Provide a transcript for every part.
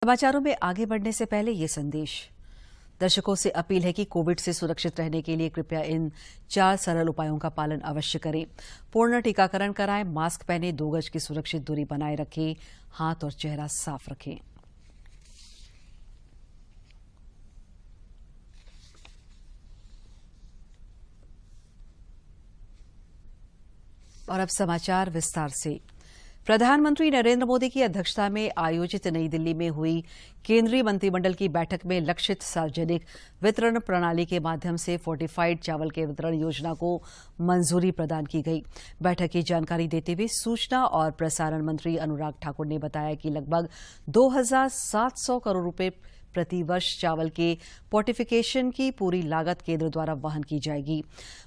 समाचारों में आगे बढ़ने से पहले ये संदेश। दर्शकों से अपील है कि कोविड से सुरक्षित रहने के लिए कृपया इन 4 सरल उपायों का पालन अवश्य करें। पूर्ण टीकाकरण कराएं, मास्क पहनें, 2 गज की सुरक्षित दूरी बनाए रखें, हाथ और चेहरा साफ रखें। और अब समाचार विस्तार से। प्रधानमंत्री नरेंद्र मोदी की अध्यक्षता में आयोजित नई दिल्ली में हुई केंद्रीय मंत्रिमंडल की बैठक में लक्षित सार्वजनिक वितरण प्रणाली के माध्यम से फोर्टिफाइड चावल के वितरण योजना को मंजूरी प्रदान की गई। बैठक की जानकारी देते हुए सूचना और प्रसारण मंत्री अनुराग ठाकुर ने बताया कि लगभग 2,700 करोड़ रुपए प्रति वर्ष चावल के फोर्टिफिकेशन की पूरी लागत केंद्र द्वारा वहन की जाएगी।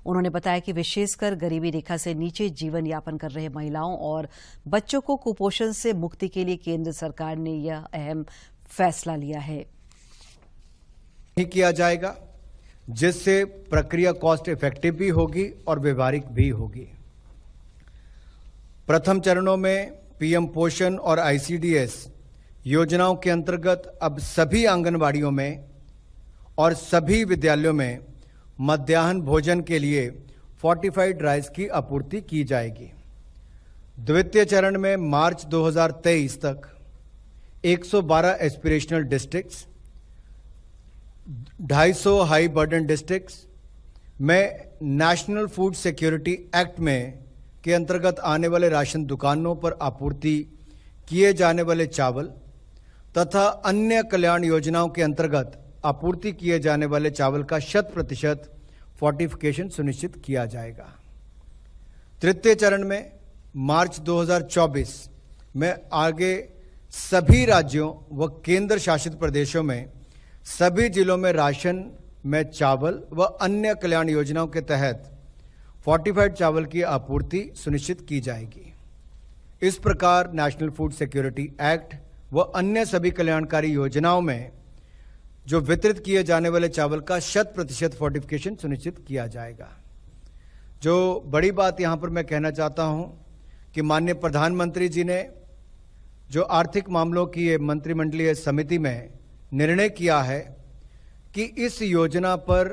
उन्होंने बताया कि विशेषकर गरीबी रेखा से नीचे जीवन यापन कर रहे महिलाओं और बच्चों को कुपोषण से मुक्ति के लिए केंद्र सरकार ने यह अहम फैसला लिया है। किया जाएगा जिससे प्रक्रिया कॉस्ट इफेक्टिव भी होगी और व्यवहारिक भी होगी। प्रथम चरणों में पीएम पोषण और आईसीडीएस योजनाओं के अंतर्गत अब सभी आंगनबाड़ियों में और सभी विद्यालयों में मध्याह्न भोजन के लिए फोर्टिफाइड राइस की आपूर्ति की जाएगी। द्वितीय चरण में मार्च 2023 तक 112 aspirational districts, 250 high burden districts में नेशनल फूड सिक्योरिटी एक्ट में के अंतर्गत आने वाले राशन दुकानों पर आपूर्ति किए जाने वाले चावल तथा अन्य कल्याण योजनाओं के अंतर्गत आपूर्ति किए जाने वाले चावल का 100% फोर्टिफिकेशन सुनिश्चित किया जाएगा। तृतीय चरण में मार्च 2024 में आगे सभी राज्यों व केंद्र शासित प्रदेशों में सभी जिलों में राशन में चावल व अन्य कल्याण योजनाओं के तहत फोर्टिफाइड चावल की आपूर्ति सुनिश्चित की जाएगी। इस प्रकार नेशनल फूड सिक्योरिटी एक्ट व अन्य सभी कल्याणकारी योजनाओं में जो वितरित किए जाने वाले चावल का 100% फोर्टिफिकेशन सुनिश्चित किया जाएगा। जो बड़ी बात यहां पर मैं कहना चाहता हूं कि माननीय प्रधानमंत्री जी ने जो आर्थिक मामलों की ये मंत्रिमंडलीय समिति में निर्णय किया है कि इस योजना पर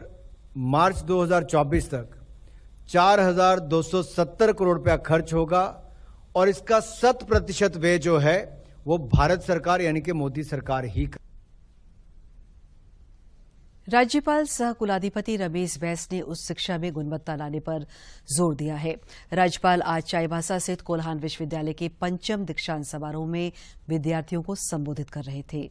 मार्च 2024 तक 4,270 करोड़ रुपया खर्च होगा और इसका 100% व्यय जो है वो भारत सरकार यानी कि मोदी सरकार ही। राज्यपाल सह कुलाधिपति रमेश बैस ने उच्च शिक्षा में गुणवत्ता लाने पर जोर दिया है। राज्यपाल आज चाईबासा स्थित कोल्हान विश्वविद्यालय के 5म दीक्षांत समारोह में विद्यार्थियों को संबोधित कर रहे थे।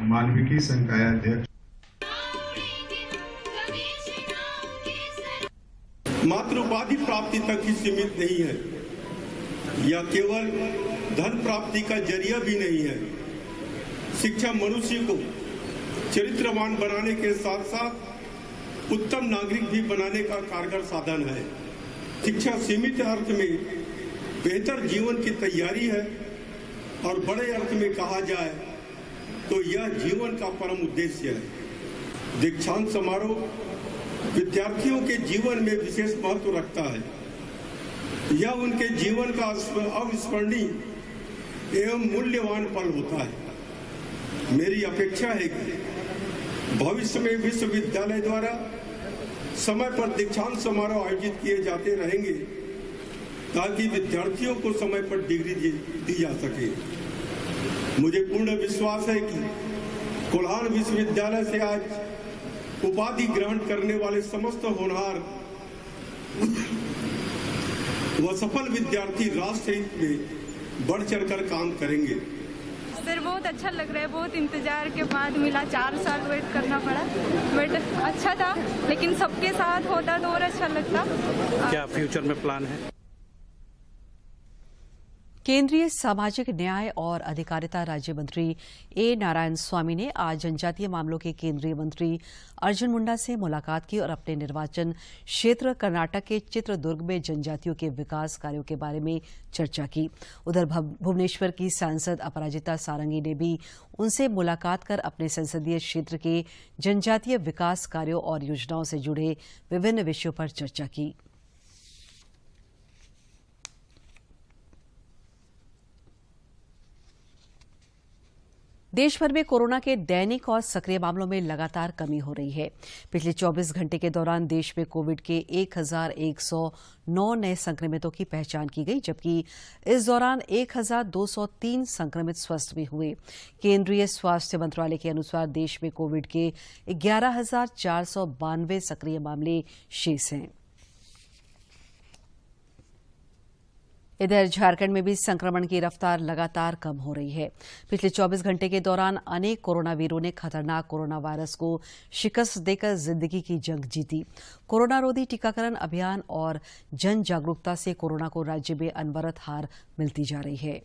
मानविकी संकाय अध्यक्ष मात्र उपाधि प्राप्ति तक ही सीमित नहीं है, यह केवल धन प्राप्ति का जरिया भी नहीं है। शिक्षा मनुष्य को चरित्रवान बनाने के साथ साथ उत्तम नागरिक भी बनाने का कारगर साधन है। शिक्षा सीमित अर्थ में बेहतर जीवन की तैयारी है और बड़े अर्थ में कहा जाए तो यह जीवन का परम उद्देश्य है। दीक्षांत समारोह विद्यार्थियों के जीवन में विशेष महत्व रखता है। यह उनके जीवन का अविस्मरणीय एवं मूल्यवान पल होता है। मेरी अपेक्षा है कि भविष्य में विश्वविद्यालय द्वारा समय पर दीक्षांत समारोह आयोजित किए जाते रहेंगे ताकि विद्यार्थियों को समय पर डिग्री दी जा सके। मुझे पूर्ण विश्वास है कि कोल्हान विश्वविद्यालय से आज उपाधि ग्रहण करने वाले समस्त होनहार व सफल विद्यार्थी राष्ट्र हित में बढ़ चढ़कर काम करेंगे। सर बहुत अच्छा लग रहा है। बहुत इंतजार के बाद मिला, 4 साल वेट करना पड़ा, बट अच्छा था। लेकिन सबके साथ होता तो और अच्छा लगता। क्या फ्यूचर में प्लान है? केंद्रीय सामाजिक न्याय और अधिकारिता राज्य मंत्री ए नारायण स्वामी ने आज जनजातीय मामलों के केंद्रीय मंत्री अर्जुन मुंडा से मुलाकात की और अपने निर्वाचन क्षेत्र कर्नाटक के चित्रदुर्ग में जनजातियों के विकास कार्यों के बारे में चर्चा की। उधर भुवनेश्वर की सांसद अपराजिता सारंगी ने भी उनसे मुलाकात कर अपने संसदीय क्षेत्र के जनजातीय विकास कार्यों और योजनाओं से जुड़े विभिन्न विषयों पर चर्चा की। देश भर में कोरोना के दैनिक और सक्रिय मामलों में लगातार कमी हो रही है। पिछले 24 घंटे के दौरान देश में कोविड के 1109 नए संक्रमितों की पहचान की गई, जबकि इस दौरान 1203 संक्रमित स्वस्थ भी हुए। केंद्रीय स्वास्थ्य मंत्रालय के अनुसार देश में कोविड के 11,492 सक्रिय मामले शेष हैं। इधर झारखंड में भी संक्रमण की रफ्तार लगातार कम हो रही है। पिछले 24 घंटे के दौरान अनेक कोरोना वीरों ने खतरनाक कोरोना वायरस को शिकस्त देकर जिंदगी की जंग जीती। कोरोना रोधी टीकाकरण अभियान और जन जागरूकता से कोरोना को राज्य में अनवरत हार मिलती जा रही है।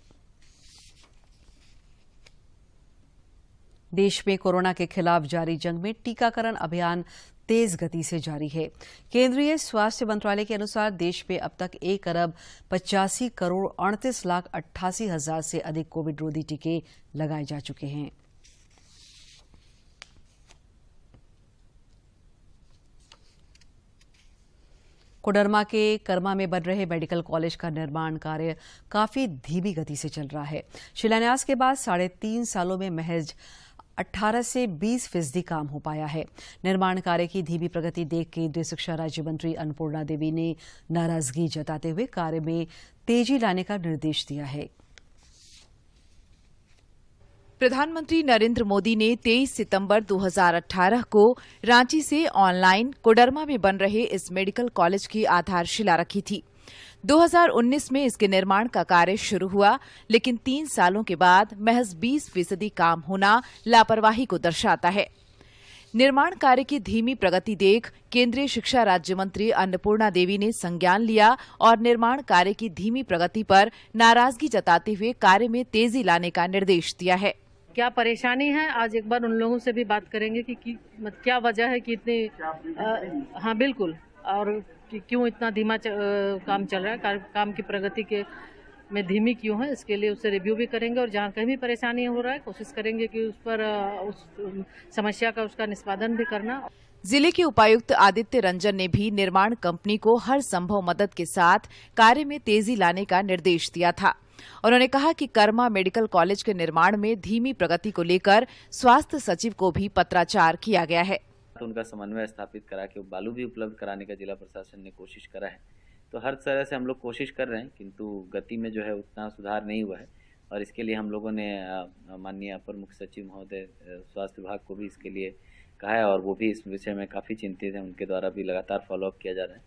देश में कोरोना के खिलाफ जारी जंग में टीकाकरण अभियान तेज गति से जारी है। केंद्रीय स्वास्थ्य मंत्रालय के अनुसार देश में अब तक 1,85,38,38,00,000 से अधिक कोविड रोधी टीके लगाए जा चुके हैं। कोडरमा के कर्मा में बन रहे मेडिकल कॉलेज का निर्माण कार्य काफी धीमी गति से चल रहा है। शिलान्यास के बाद 3.5 सालों में महज 18 से 20% काम हो पाया है। निर्माण कार्य की धीमी प्रगति देख केंद्रीय शिक्षा राज्य मंत्री अन्नपूर्णा देवी ने नाराजगी जताते हुए कार्य में तेजी लाने का निर्देश दिया है। प्रधानमंत्री नरेंद्र मोदी ने 23 सितंबर 2018 को रांची से ऑनलाइन कोडरमा में बन रहे इस मेडिकल कॉलेज की आधारशिला रखी थी। 2019 में इसके निर्माण का कार्य शुरू हुआ, लेकिन 3 सालों के बाद महज 20% काम होना लापरवाही को दर्शाता है। निर्माण कार्य की धीमी प्रगति देख केंद्रीय शिक्षा राज्य मंत्री अन्नपूर्णा देवी ने संज्ञान लिया और निर्माण कार्य की धीमी प्रगति पर नाराजगी जताते हुए कार्य में तेजी लाने का निर्देश दिया है। क्या परेशानी है, आज एक बार उन लोगों से भी बात करेंगे कि क्या वजह है कि इतनी हाँ बिल्कुल, और कि क्यों इतना धीमा काम चल रहा है, काम की प्रगति के में धीमी क्यों है, इसके लिए उससे रिव्यू भी करेंगे और जहाँ कहीं भी परेशानी हो रहा है कोशिश करेंगे कि उस पर उस समस्या का उसका निष्पादन भी करना। जिले के उपायुक्त आदित्य रंजन ने भी निर्माण कंपनी को हर संभव मदद के साथ कार्य में तेजी लाने का निर्देश दिया था। उन्होंने कहा कि कर्मा मेडिकल कॉलेज के निर्माण में धीमी प्रगति को लेकर स्वास्थ्य सचिव को भी पत्राचार किया गया है। तो उनका समन्वय स्थापित करा के बालू भी उपलब्ध कराने का जिला प्रशासन ने कोशिश करा है। तो हर तरह से हम लोग कोशिश कर रहे हैं, किंतु गति में जो है उतना सुधार नहीं हुआ है और इसके लिए हम लोगों ने माननीय अपर मुख्य सचिव महोदय स्वास्थ्य विभाग को भी इसके लिए कहा है और वो भी इस विषय में काफी चिंतित है। उनके द्वारा भी लगातार फॉलोअप किया जा रहा है।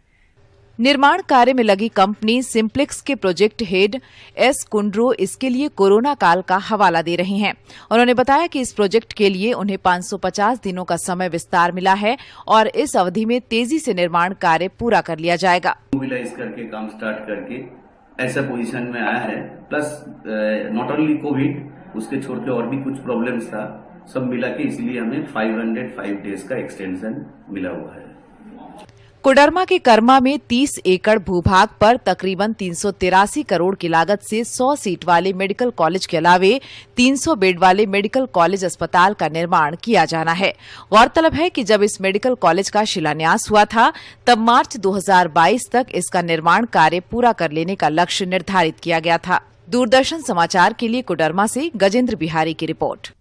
निर्माण कार्य में लगी कंपनी सिम्प्लेक्स के प्रोजेक्ट हेड एस कुंड्रो इसके लिए कोरोना काल का हवाला दे रहे हैं। उन्होंने बताया कि इस प्रोजेक्ट के लिए उन्हें 550 दिनों का समय विस्तार मिला है और इस अवधि में तेजी से निर्माण कार्य पूरा कर लिया जाएगा। मोबिलाइज करके काम स्टार्ट करके ऐसा पोजीशन में आया है। प्लस नॉट ओनली कोविड, उसके छोड़ के और भी कुछ प्रॉब्लम्स था, सब मिला के इसलिए हमें 505 डेज का एक्सटेंशन मिला हुआ है। कोडरमा के कर्मा में 30 एकड़ भूभाग पर तकरीबन 383 करोड़ की लागत से 100 सीट वाले मेडिकल कॉलेज के अलावे 300 बेड वाले मेडिकल कॉलेज अस्पताल का निर्माण किया जाना है। गौरतलब है कि जब इस मेडिकल कॉलेज का शिलान्यास हुआ था तब मार्च 2022 तक इसका निर्माण कार्य पूरा कर लेने का लक्ष्य निर्धारित किया गया था। दूरदर्शन समाचार के लिए कोडरमा से गजेंद्र बिहारी की रिपोर्ट।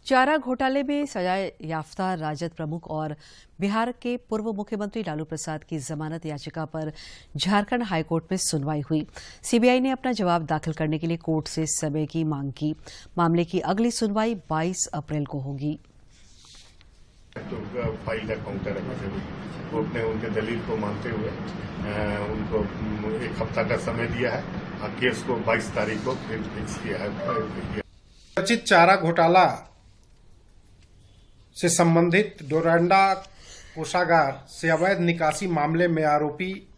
चारा घोटाले में सजा याफ्ता राजद प्रमुख और बिहार के पूर्व मुख्यमंत्री लालू प्रसाद की जमानत याचिका पर झारखंड हाईकोर्ट में सुनवाई हुई। सीबीआई ने अपना जवाब दाखिल करने के लिए कोर्ट से समय की मांग की। मामले की अगली सुनवाई 22 अप्रैल को होगी। तो फाइल का काउंटर है, कोर्ट ने उनके दलील को मानते हुए उनको 1 हफ्ता का समय दिया है। केस को 22 तारीख को फिक्स किया है। कथित चारा घोटाला से संबंधित डोरंडा कोषागार से अवैध निकासी मामले में आरोपी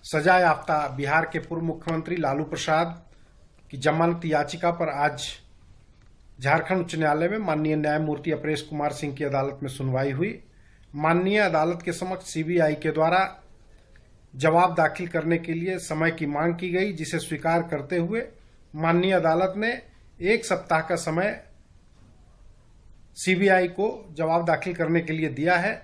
सजा याफ्ता बिहार के पूर्व मुख्यमंत्री लालू प्रसाद की जमानत याचिका पर आज झारखंड उच्च न्यायालय में माननीय न्यायमूर्ति अपरेश कुमार सिंह की अदालत में सुनवाई हुई। माननीय अदालत के समक्ष सीबीआई के द्वारा जवाब दाखिल करने के लिए समय की मांग की गई, जिसे स्वीकार करते हुए माननीय अदालत ने 1 सप्ताह का समय सीबीआई को जवाब दाखिल करने के लिए दिया है।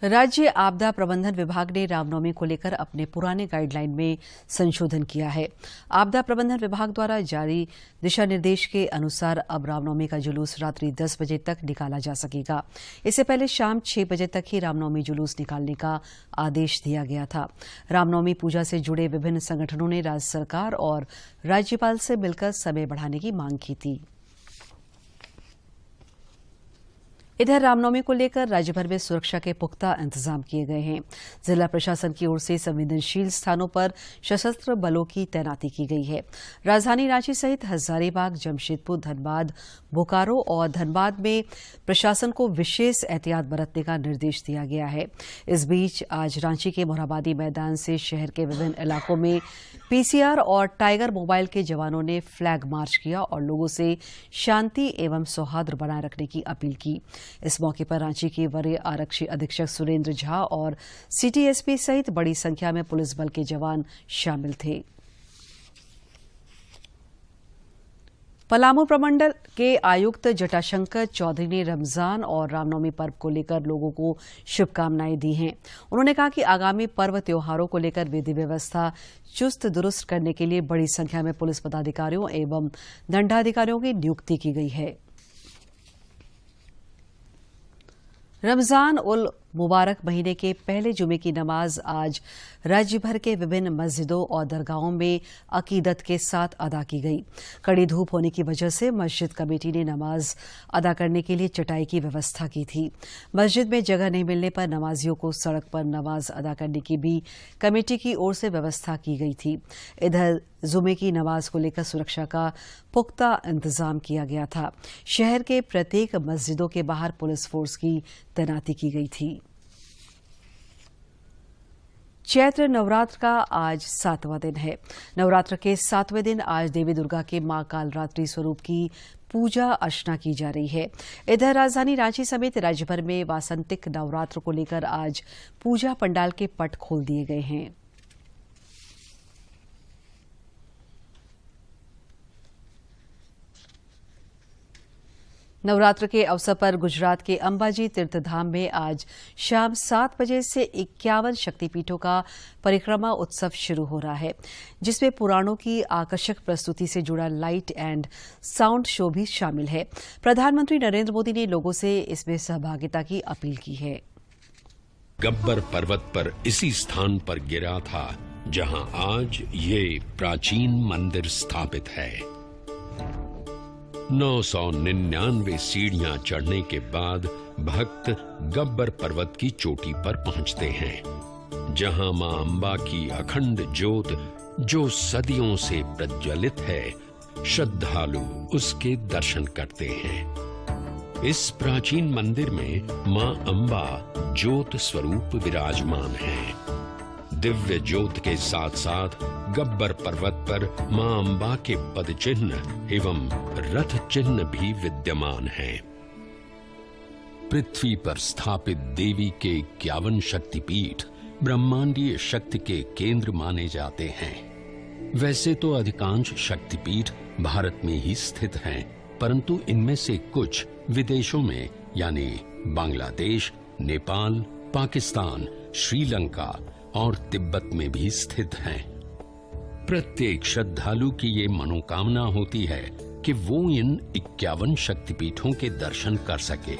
राज्य आपदा प्रबंधन विभाग ने रामनवमी को लेकर अपने पुराने गाइडलाइन में संशोधन किया है। आपदा प्रबंधन विभाग द्वारा जारी दिशा निर्देश के अनुसार अब रामनवमी का जुलूस रात्रि 10 बजे तक निकाला जा सकेगा। इससे पहले शाम 6 बजे तक ही रामनवमी जुलूस निकालने का आदेश दिया गया था। रामनवमी पूजा से जुड़े विभिन्न संगठनों ने राज्य सरकार और राज्यपाल से मिलकर समय बढ़ाने की मांग की थी। इधर रामनवमी को लेकर राज्यभर में सुरक्षा के पुख्ता इंतजाम किए गए हैं। जिला प्रशासन की ओर से संवेदनशील स्थानों पर सशस्त्र बलों की तैनाती की गई है। राजधानी रांची सहित हजारीबाग, जमशेदपुर, धनबाद, बोकारो और धनबाद में प्रशासन को विशेष एहतियात बरतने का निर्देश दिया गया है। इस बीच आज रांची के मोरहाबादी मैदान से शहर के विभिन्न इलाकों में पीसीआर और टाइगर मोबाइल के जवानों ने फ्लैग मार्च किया और लोगों से शांति एवं सौहार्द बनाए रखने की अपील की। इस मौके पर रांची के वरीय आरक्षी अधीक्षक सुरेंद्र झा और सिटी एसपी सहित बड़ी संख्या में पुलिस बल के जवान शामिल थे। पलामू प्रमंडल के आयुक्त जटाशंकर चौधरी ने रमजान और रामनवमी पर्व को लेकर लोगों को शुभकामनाएं दी हैं। उन्होंने कहा कि आगामी पर्व त्योहारों को लेकर विधि व्यवस्था चुस्त दुरुस्त करने के लिए बड़ी संख्या में पुलिस पदाधिकारियों एवं दंडाधिकारियों की नियुक्ति की गई है। रमजान उल मुबारक महीने के पहले जुमे की नमाज आज राज्य भर के विभिन्न मस्जिदों और दरगाहों में अकीदत के साथ अदा की गई। कड़ी धूप होने की वजह से मस्जिद कमेटी ने नमाज अदा करने के लिए चटाई की व्यवस्था की थी। मस्जिद में जगह नहीं मिलने पर नमाजियों को सड़क पर नमाज अदा करने की भी कमेटी की ओर से व्यवस्था की गई थी। इधर जुमे की नमाज को लेकर सुरक्षा का पुख्ता इंतजाम किया गया था। शहर के प्रत्येक मस्जिदों के बाहर पुलिस फोर्स की तैनाती की गई थी। चैत्र नवरात्र का आज 7वां दिन है। नवरात्र के 7वें दिन आज देवी दुर्गा के मां कालरात्रि स्वरूप की पूजा अर्चना की जा रही है। इधर राजधानी रांची समेत राज्यभर में वासंतिक नवरात्र को लेकर आज पूजा पंडाल के पट खोल दिए गए हैं। नवरात्र के अवसर पर गुजरात के अंबाजी तीर्थधाम में आज शाम 7 बजे से 51 शक्तिपीठों का परिक्रमा उत्सव शुरू हो रहा है, जिसमें पुराणों की आकर्षक प्रस्तुति से जुड़ा लाइट एंड साउंड शो भी शामिल है। प्रधानमंत्री नरेंद्र मोदी ने लोगों से इसमें सहभागिता की अपील की है। गब्बर पर्वत पर इसी स्थान पर गिरा था जहां आज ये प्राचीन मंदिर स्थापित है। 999 सीढ़ियां चढ़ने के बाद भक्त गब्बर पर्वत की चोटी पर पहुंचते हैं, जहां मां अंबा की अखंड ज्योत जो सदियों से प्रज्वलित है, श्रद्धालु उसके दर्शन करते हैं। इस प्राचीन मंदिर में मां अंबा ज्योत स्वरूप विराजमान है। दिव्य ज्योत के साथ साथ गब्बर पर्वत पर मां अंबा के पद चिन्ह एवं रथ चिन्ह भी विद्यमान हैं। पृथ्वी पर स्थापित देवी के 51 शक्तिपीठ ब्रह्मांडीय शक्ति के केंद्र माने जाते हैं। वैसे तो अधिकांश शक्तिपीठ भारत में ही स्थित हैं, परंतु इनमें से कुछ विदेशों में यानी बांग्लादेश, नेपाल, पाकिस्तान, श्रीलंका और तिब्बत में भी स्थित हैं। प्रत्येक श्रद्धालु की ये मनोकामना होती है कि वो इन 51 शक्तिपीठों के दर्शन कर सके,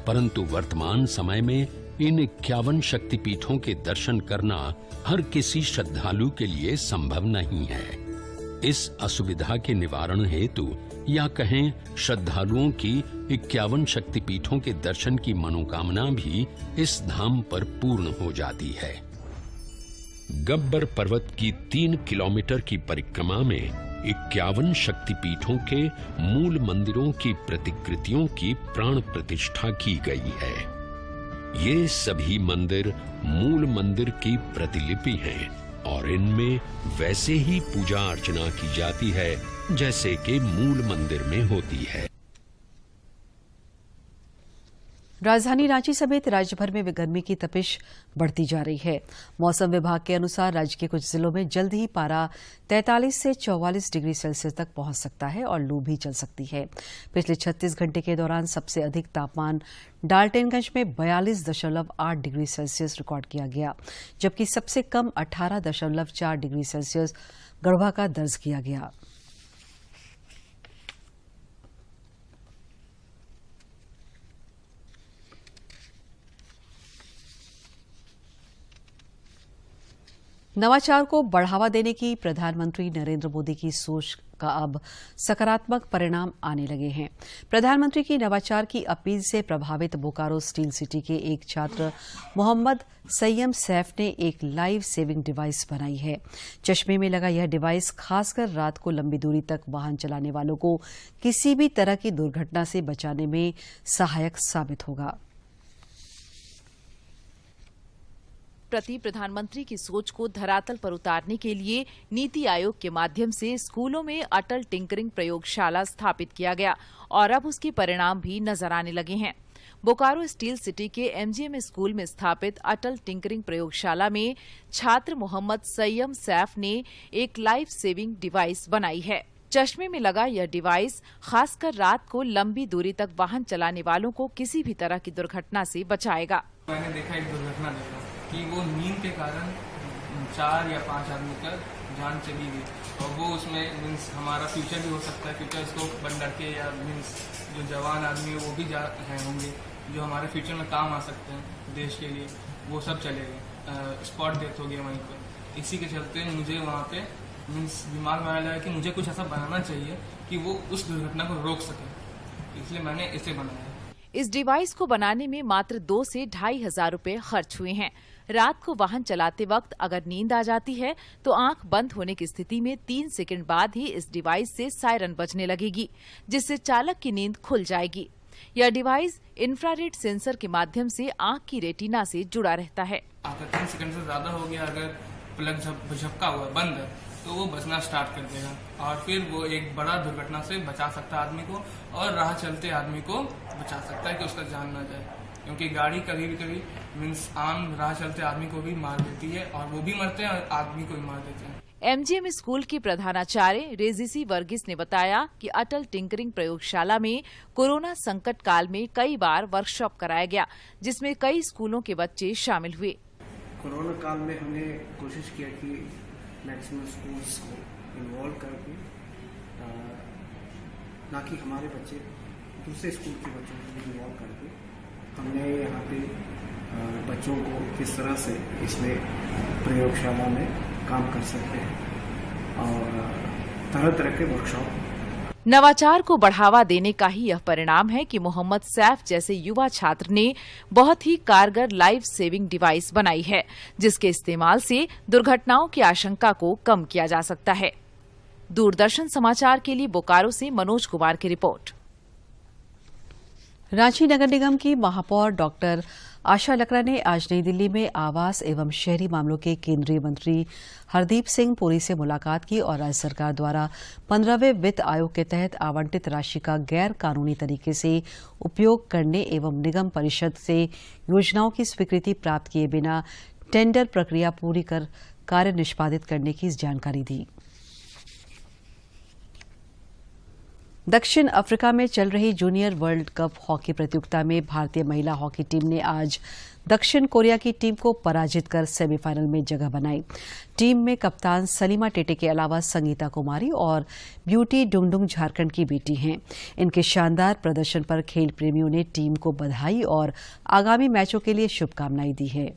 परंतु वर्तमान समय में इन 51 शक्तिपीठों के दर्शन करना हर किसी श्रद्धालु के लिए संभव नहीं है। इस असुविधा के निवारण हेतु या कहें श्रद्धालुओं की 51 शक्तिपीठों के दर्शन की मनोकामना भी इस धाम पर पूर्ण हो जाती है। गब्बर पर्वत की 3 किलोमीटर की परिक्रमा में 51 शक्तिपीठों के मूल मंदिरों की प्रतिकृतियों की प्राण प्रतिष्ठा की गई है। ये सभी मंदिर मूल मंदिर की प्रतिलिपि हैं और इनमें वैसे ही पूजा अर्चना की जाती है जैसे कि मूल मंदिर में होती है। राजधानी रांची समेत राज्य भर में गर्मी की तपिश बढ़ती जा रही है। मौसम विभाग के अनुसार राज्य के कुछ जिलों में जल्द ही पारा 43 से 44 डिग्री सेल्सियस तक पहुंच सकता है और लू भी चल सकती है। पिछले 36 घंटे के दौरान सबसे अधिक तापमान डाल्टनगंज में 42.8 डिग्री सेल्सियस रिकॉर्ड किया गया, जबकि सबसे कम 18.4 डिग्री सेल्सियस गढ़वा का दर्ज किया गया। नवाचार को बढ़ावा देने की प्रधानमंत्री नरेंद्र मोदी की सोच का अब सकारात्मक परिणाम आने लगे हैं। प्रधानमंत्री की नवाचार की अपील से प्रभावित बोकारो स्टील सिटी के एक छात्र मोहम्मद सैयम सैफ ने एक लाइफ सेविंग डिवाइस बनाई है। चश्मे में लगा यह डिवाइस खासकर रात को लंबी दूरी तक वाहन चलाने वालों को किसी भी तरह की दुर्घटना से बचाने में सहायक साबित होगा। प्रति प्रधानमंत्री की सोच को धरातल पर उतारने के लिए नीति आयोग के माध्यम से स्कूलों में अटल टिंकरिंग प्रयोगशाला स्थापित किया गया और अब उसके परिणाम भी नजर आने लगे हैं। बोकारो स्टील सिटी के एमजीएम स्कूल में स्थापित अटल टिंकरिंग प्रयोगशाला में छात्र मोहम्मद सैयम सैफ ने एक लाइफ सेविंग डिवाइस बनाई है। चश्मे में लगा यह डिवाइस खासकर रात को लंबी दूरी तक वाहन चलाने वालों को किसी भी तरह की दुर्घटना से बचाएगा। मैंने देखा एक दुर्घटना कि वो नींद के कारण 4 या 5 आदमी का जान चली गई और वो उसमें मीन्स हमारा फ्यूचर भी हो सकता है। फ्यूचर इसको बन लड़के या मीन्स जो जवान आदमी है वो भी होंगे जो हमारे फ्यूचर में काम आ सकते हैं देश के लिए, वो सब चले गए। स्पॉट डेथ हो गया वहीं पर। इसी के चलते मुझे वहाँ पे मीन्स दिमाग में आया लगा कि मुझे कुछ ऐसा बनाना चाहिए कि वो उस दुर्घटना को रोक सके, इसलिए मैंने इसे बनाया। इस डिवाइस को बनाने में मात्र 2 से 2,500 रुपए खर्च हुए हैं। रात को वाहन चलाते वक्त अगर नींद आ जाती है तो आंख बंद होने की स्थिति में 3 सेकंड बाद ही इस डिवाइस से सायरन बजने लगेगी, जिससे चालक की नींद खुल जाएगी। यह डिवाइस इंफ्रारेड सेंसर के माध्यम से आंख की रेटिना से जुड़ा रहता है। अगर 3 सेकंड से ज्यादा हो गया, अगर प्लग झपका हुआ बंद है तो वो बजना स्टार्ट कर देगा और फिर वो एक बड़ा दुर्घटना से बचा सकता है आदमी को और राह चलते आदमी को बचा सकता है कि उसका जान ना जाए, क्योंकि गाड़ी कभी मीन्स आम राह चलते आदमी को भी मार देती है और वो भी मरते हैं और आदमी को भी मार देते हैं। एमजीएम स्कूल की प्रधानाचार्य रेजिसी वर्गीस ने बताया कि अटल टिंकरिंग प्रयोगशाला में कोरोना संकट काल में कई बार वर्कशॉप कराया गया, जिसमें कई स्कूलों के बच्चे शामिल हुए। कोरोना काल में हमने कोशिश किया कि मैक्सिमम स्कूल्स को इन्वॉल्व करके, ना कि हमारे बच्चे दूसरे स्कूल के बच्चों को भी इन्वॉल्व करके हमने यहाँ पे बच्चों को किस तरह से इसमें प्रयोगशाला में काम कर सकते हैं और तरह तरह के वर्कशॉप। नवाचार को बढ़ावा देने का ही यह परिणाम है कि मोहम्मद सैफ जैसे युवा छात्र ने बहुत ही कारगर लाइफ सेविंग डिवाइस बनाई है, जिसके इस्तेमाल से दुर्घटनाओं की आशंका को कम किया जा सकता है। दूरदर्शन समाचार के लिए बोकारो से मनोज कुमार की रिपोर्ट। रांची नगर निगम की महापौर डॉक्टर आशा लकड़ा ने आज नई दिल्ली में आवास एवं शहरी मामलों के केंद्रीय मंत्री हरदीप सिंह पुरी से मुलाकात की और राज्य सरकार द्वारा 15वें वित्त आयोग के तहत आवंटित राशि का गैर कानूनी तरीके से उपयोग करने एवं निगम परिषद से योजनाओं की स्वीकृति प्राप्त किए बिना टेंडर प्रक्रिया पूरी कर कार्य निष्पादित करने की जानकारी दी। दक्षिण अफ्रीका में चल रही जूनियर वर्ल्ड कप हॉकी प्रतियोगिता में भारतीय महिला हॉकी टीम ने आज दक्षिण कोरिया की टीम को पराजित कर सेमीफाइनल में जगह बनाई। टीम में कप्तान सलीमा टेटे के अलावा संगीता कुमारी और ब्यूटी डुंगडुंग झारखंड की बेटी हैं। इनके शानदार प्रदर्शन पर खेल प्रेमियों ने टीम को बधाई और आगामी मैचों के लिए शुभकामनाएं दी है।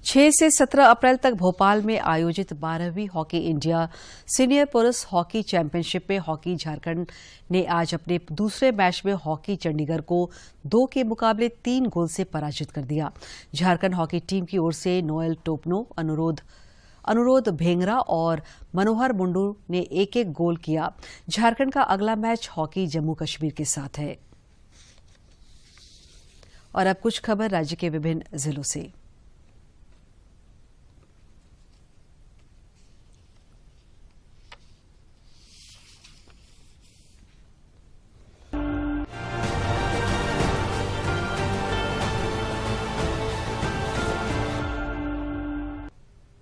6 से 17 अप्रैल तक भोपाल में आयोजित 12वीं हॉकी इंडिया सीनियर पुरुष हॉकी चैंपियनशिप में हॉकी झारखंड ने आज अपने दूसरे मैच में हॉकी चंडीगढ़ को 2 के मुकाबले 3 गोल से पराजित कर दिया। झारखंड हॉकी टीम की ओर से नोएल टोपनो, अनुरोध भेंगरा और मनोहर मुंडू ने एक-एक गोल किया। झारखंड का अगला मैच हॉकी जम्मू कश्मीर के साथ है। और अब कुछ खबर राज्य के विभिन्न जिलों से।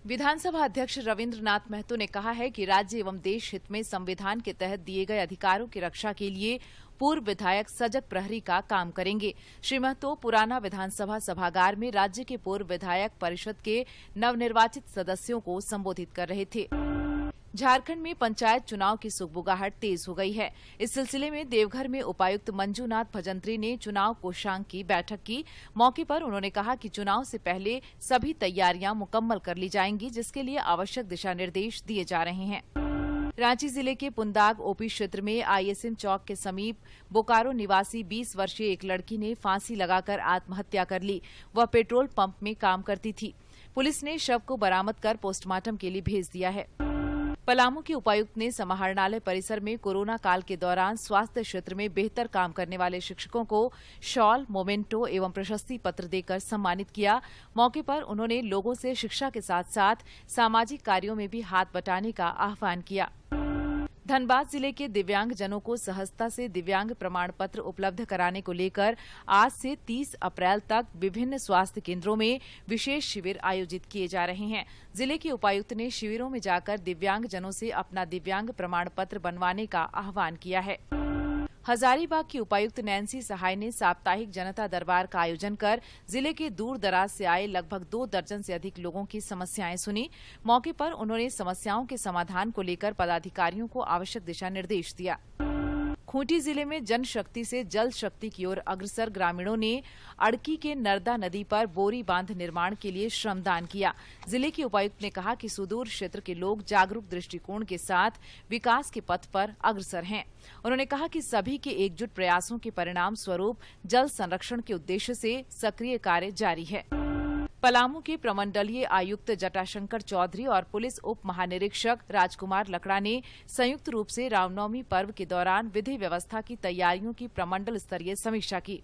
विधानसभा अध्यक्ष रविंद्रनाथ महतो ने कहा है कि राज्य एवं देश हित में संविधान के तहत दिए गए अधिकारों की रक्षा के लिए पूर्व विधायक सजग प्रहरी का काम करेंगे। श्री महतो पुराना विधानसभा सभागार में राज्य के पूर्व विधायक परिषद के नवनिर्वाचित सदस्यों को संबोधित कर रहे थे। झारखंड में पंचायत चुनाव की सुगबुगाहट तेज हो गई है। इस सिलसिले में देवघर में उपायुक्त मंजूनाथ भजंत्री ने चुनाव कोषांग की बैठक की। मौके पर उन्होंने कहा कि चुनाव से पहले सभी तैयारियां मुकम्मल कर ली जाएंगी, जिसके लिए आवश्यक दिशा निर्देश दिए जा रहे हैं। रांची जिले के पुंदाग ओपी क्षेत्र में आईएसएम चौक के समीप बोकारो निवासी 20 वर्षीय एक लड़की ने फांसी लगाकर आत्महत्या कर ली। वह पेट्रोल पंप में काम करती थी। पुलिस ने शव को बरामद कर पोस्टमार्टम के लिए भेज दिया है। पलामू के उपायुक्त ने समाहरणालय परिसर में कोरोना काल के दौरान स्वास्थ्य क्षेत्र में बेहतर काम करने वाले शिक्षकों को शॉल, मोमेंटो एवं प्रशस्ति पत्र देकर सम्मानित किया। मौके पर उन्होंने लोगों से शिक्षा के साथ साथ सामाजिक कार्यों में भी हाथ बटाने का आह्वान किया। धनबाद जिले के दिव्यांगजनों को सहजता से दिव्यांग प्रमाण पत्र उपलब्ध कराने को लेकर आज से 30 अप्रैल तक विभिन्न स्वास्थ्य केंद्रों में विशेष शिविर आयोजित किए जा रहे हैं। जिले के उपायुक्त ने शिविरों में जाकर दिव्यांगजनों से अपना दिव्यांग प्रमाण पत्र बनवाने का आह्वान किया है। हजारीबाग की उपायुक्त नैन्सी सहाय ने साप्ताहिक जनता दरबार का आयोजन कर जिले के दूर दराज से आए लगभग 2 दर्जन से अधिक लोगों की समस्याएं सुनी। मौके पर उन्होंने समस्याओं के समाधान को लेकर पदाधिकारियों को आवश्यक दिशा निर्देश दिया। खूंटी जिले में जन शक्ति से जल शक्ति की ओर अग्रसर ग्रामीणों ने अड़की के नर्मदा नदी पर बोरी बांध निर्माण के लिए श्रमदान किया। जिले के उपायुक्त ने कहा कि सुदूर क्षेत्र के लोग जागरूक दृष्टिकोण के साथ विकास के पथ पर अग्रसर हैं। उन्होंने कहा कि सभी के एकजुट प्रयासों के परिणाम स्वरूप जल संरक्षण के उद्देश्य से सक्रिय कार्य जारी है। पलामू के प्रमंडलीय आयुक्त जटाशंकर चौधरी और पुलिस उप महानिरीक्षक राजकुमार लकड़ा ने संयुक्त रूप से रामनवमी पर्व के दौरान विधि व्यवस्था की तैयारियों की प्रमंडल स्तरीय समीक्षा की।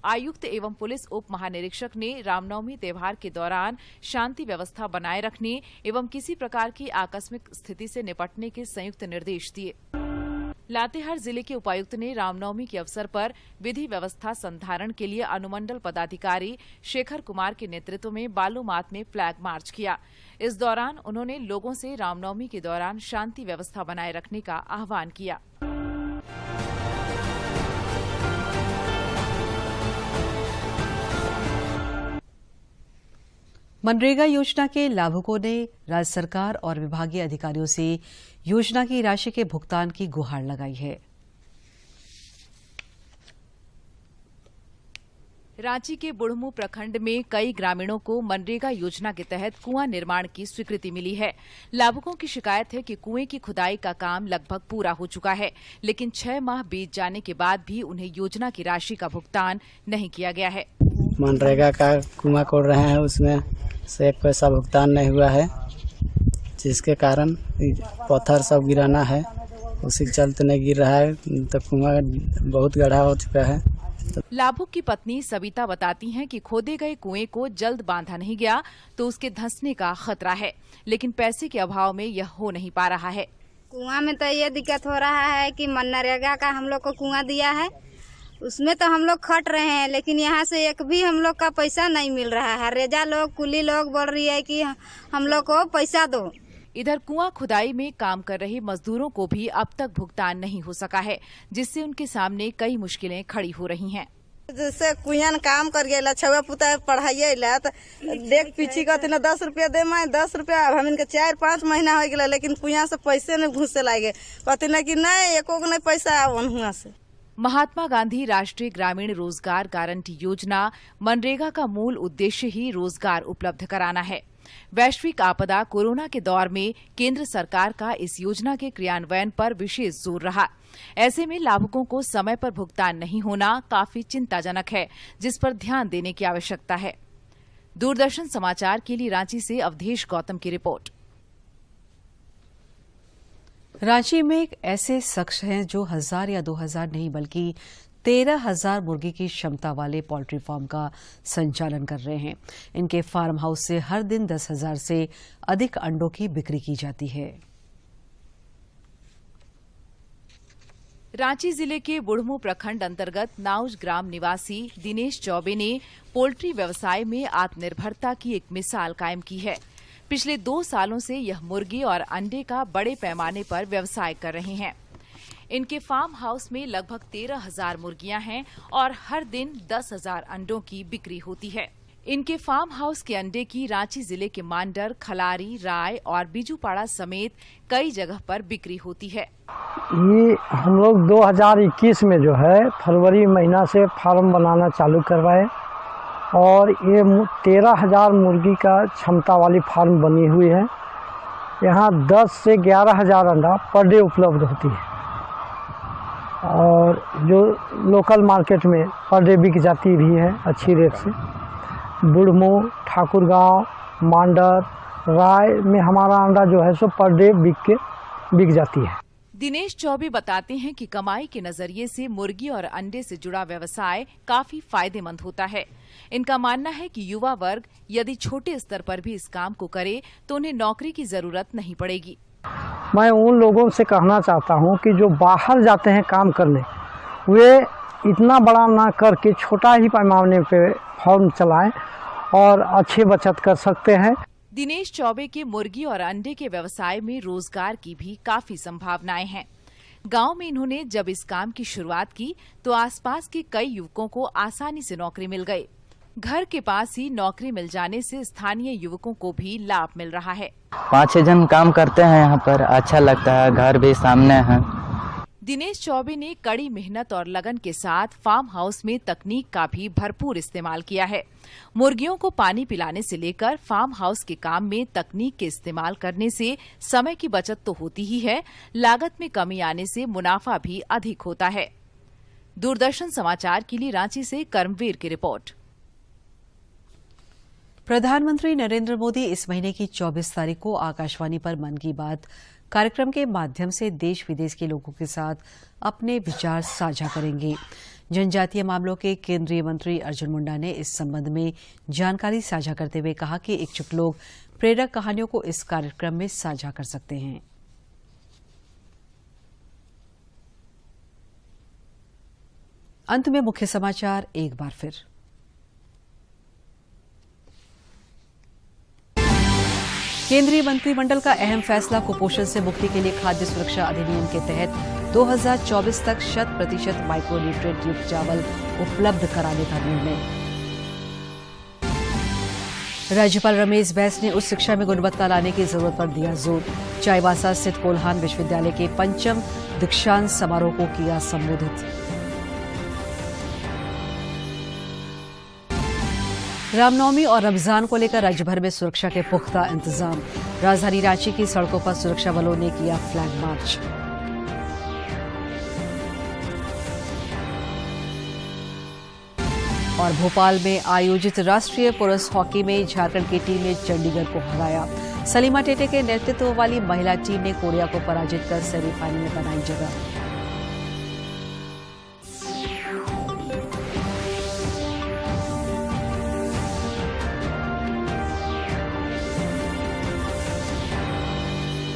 आयुक्त एवं पुलिस उप महानिरीक्षक ने रामनवमी त्योहार के दौरान शांति व्यवस्था बनाए रखने एवं किसी प्रकार की आकस्मिक स्थिति से निपटने के संयुक्त निर्देश दिए। लातेहार जिले के उपायुक्त ने रामनवमी के अवसर पर विधि व्यवस्था संधारण के लिए अनुमंडल पदाधिकारी शेखर कुमार के नेतृत्व में बालूमाथ में फ्लैग मार्च किया। इस दौरान उन्होंने लोगों से रामनवमी के दौरान शांति व्यवस्था बनाए रखने का आह्वान किया। मनरेगा योजना के लाभुकों ने राज्य सरकार और विभागीय अधिकारियों से योजना की राशि के भुगतान की गुहार लगाई है। रांची के बुढ़मू प्रखंड में कई ग्रामीणों को मनरेगा योजना के तहत कुआं निर्माण की स्वीकृति मिली है। लाभुकों की शिकायत है कि कुएं की खुदाई का काम लगभग पूरा हो चुका है, लेकिन 6 माह बीत जाने के बाद भी उन्हें योजना की राशि का भुगतान नहीं किया गया है। मनरेगा का कुआं खोद रहे हैं, उसमें से एक पैसा भुगतान नहीं हुआ है, जिसके कारण पत्थर सब गिराना है, उसी के चलते नहीं गिर रहा है, तो कुआं बहुत गढ़ा हो चुका है। लाभुक की पत्नी सविता बताती हैं कि खोदे गए कुएं को जल्द बांधा नहीं गया तो उसके धंसने का खतरा है, लेकिन पैसे के अभाव में यह हो नहीं पा रहा है। कुआं में तो ये दिक्कत हो रहा है कि मनरेगा का हम लोग को कुआं दिया है, उसमें तो हम लोग खट रहे हैं, लेकिन यहाँ से एक भी हम लोग का पैसा नहीं मिल रहा है। रेजा लोग, कुली लोग बोल रही है कि हम लोग को पैसा दो। इधर कुआं खुदाई में काम कर रहे मजदूरों को भी अब तक भुगतान नहीं हो सका है, जिससे उनके सामने कई मुश्किलें खड़ी हो रही हैं। जैसे कुआं काम कर गया, छुआ पुता पढ़ाइए तो देख पीछे कहते न 10 रुपया दे, मैं 10 रुपया, अब हम इनके 4-5 महीना हो गया, लेकिन कुआं से पैसे नहीं घुसे लागे, कहते न कि नहीं एको नहीं पैसा आवन हुआ से। महात्मा गांधी राष्ट्रीय ग्रामीण रोजगार गारंटी योजना मनरेगा का मूल उद्देश्य ही रोजगार उपलब्ध कराना है। वैश्विक आपदा कोरोना के दौर में केंद्र सरकार का इस योजना के क्रियान्वयन पर विशेष जोर रहा। ऐसे में लाभुकों को समय पर भुगतान नहीं होना काफी चिंताजनक है, जिस पर ध्यान देने की आवश्यकता है। दूरदर्शन समाचार के लिए रांची से अवधेश गौतम की रिपोर्ट। रांची में एक ऐसे शख्स हैं जो 1000 या 2000 नहीं बल्कि 13,000 मुर्गी की क्षमता वाले पोल्ट्री फार्म का संचालन कर रहे हैं। इनके फार्म हाउस से हर दिन 10,000 से अधिक अंडों की बिक्री की जाती है। रांची जिले के बुढ़मू प्रखंड अंतर्गत नाउज ग्राम निवासी दिनेश चौबे ने पोल्ट्री व्यवसाय में आत्मनिर्भरता की एक मिसाल कायम की है। पिछले 2 सालों से यह मुर्गी और अंडे का बड़े पैमाने पर व्यवसाय कर रहे हैं। इनके फार्म हाउस में लगभग 13,000 मुर्गियां हैं और हर दिन 10,000 अंडों की बिक्री होती है। इनके फार्म हाउस के अंडे की रांची जिले के मांडर, खलारी, राय और बिजूपाड़ा समेत कई जगह पर बिक्री होती है। ये हम लोग 2021 में जो है फरवरी महीना से फार्म बनाना चालू करवाए और ये 13,000 मुर्गी का क्षमता वाली फार्म बनी हुई है। यहाँ 10 से 11,000 अंडा पर डे उपलब्ध होती है और जो लोकल मार्केट में पर डे बिक जाती भी है अच्छी रेट से। बुढ़मू, ठाकुरगांव, मांडर, राय में हमारा अंडा जो है सो पर डे बिक जाती है। दिनेश चौबे बताते हैं कि कमाई के नजरिए से मुर्गी और अंडे से जुड़ा व्यवसाय काफी फायदेमंद होता है। इनका मानना है कि युवा वर्ग यदि छोटे स्तर पर भी इस काम को करे तो उन्हें नौकरी की जरूरत नहीं पड़ेगी। मैं उन लोगों से कहना चाहता हूं कि जो बाहर जाते हैं काम करने, वे इतना बड़ा ना करके छोटा ही पैमाने पे फार्म चलाएं और अच्छी बचत कर सकते हैं। दिनेश चौबे के मुर्गी और अंडे के व्यवसाय में रोजगार की भी काफी संभावनाएं हैं। गांव में इन्होंने जब इस काम की शुरुआत की तो आसपास के कई युवकों को आसानी से नौकरी मिल गई। घर के पास ही नौकरी मिल जाने से स्थानीय युवकों को भी लाभ मिल रहा है। 5-6 जन काम करते हैं यहाँ पर, अच्छा लगता है, घर भी सामने है। दिनेश चौबे ने कड़ी मेहनत और लगन के साथ फार्म हाउस में तकनीक का भी भरपूर इस्तेमाल किया है। मुर्गियों को पानी पिलाने से लेकर फार्म हाउस के काम में तकनीक के इस्तेमाल करने से समय की बचत तो होती ही है, लागत में कमी आने से मुनाफा भी अधिक होता है। दूरदर्शन समाचार के लिए रांची से कर्मवीर की रिपोर्ट। प्रधानमंत्री नरेंद्र मोदी इस महीने की 24 तारीख को आकाशवाणी पर मन की बात कार्यक्रम के माध्यम से देश विदेश के लोगों के साथ अपने विचार साझा करेंगे। जनजातीय मामलों के केंद्रीय मंत्री अर्जुन मुंडा ने इस संबंध में जानकारी साझा करते हुए कहा कि इच्छुक लोग प्रेरक कहानियों को इस कार्यक्रम में साझा कर सकते हैं। अंत में मुख्य समाचार एक बार फिर। केंद्रीय मंत्रिमंडल का अहम फैसला, कुपोषण से मुक्ति के लिए खाद्य सुरक्षा अधिनियम के तहत 2024 तक 100% माइक्रोन्यूट्रिएंट युक्त चावल उपलब्ध कराने का निर्णय। राज्यपाल रमेश बैस ने उच्च शिक्षा में गुणवत्ता लाने की जरूरत पर दिया जोर। चाईबासा स्थित कोल्हान विश्वविद्यालय के 5वें दीक्षांत समारोह को किया संबोधित। रामनवमी और रमजान को लेकर राज्यभर में सुरक्षा के पुख्ता इंतजाम। राजधानी रांची की सड़कों पर सुरक्षा बलों ने किया फ्लैग मार्च। और भोपाल में आयोजित राष्ट्रीय पुरुष हॉकी में झारखंड की टीम ने चंडीगढ़ को हराया। सलीमा टेटे के नेतृत्व वाली महिला टीम ने कोरिया को पराजित कर सेमीफाइनल में बनाई जगह।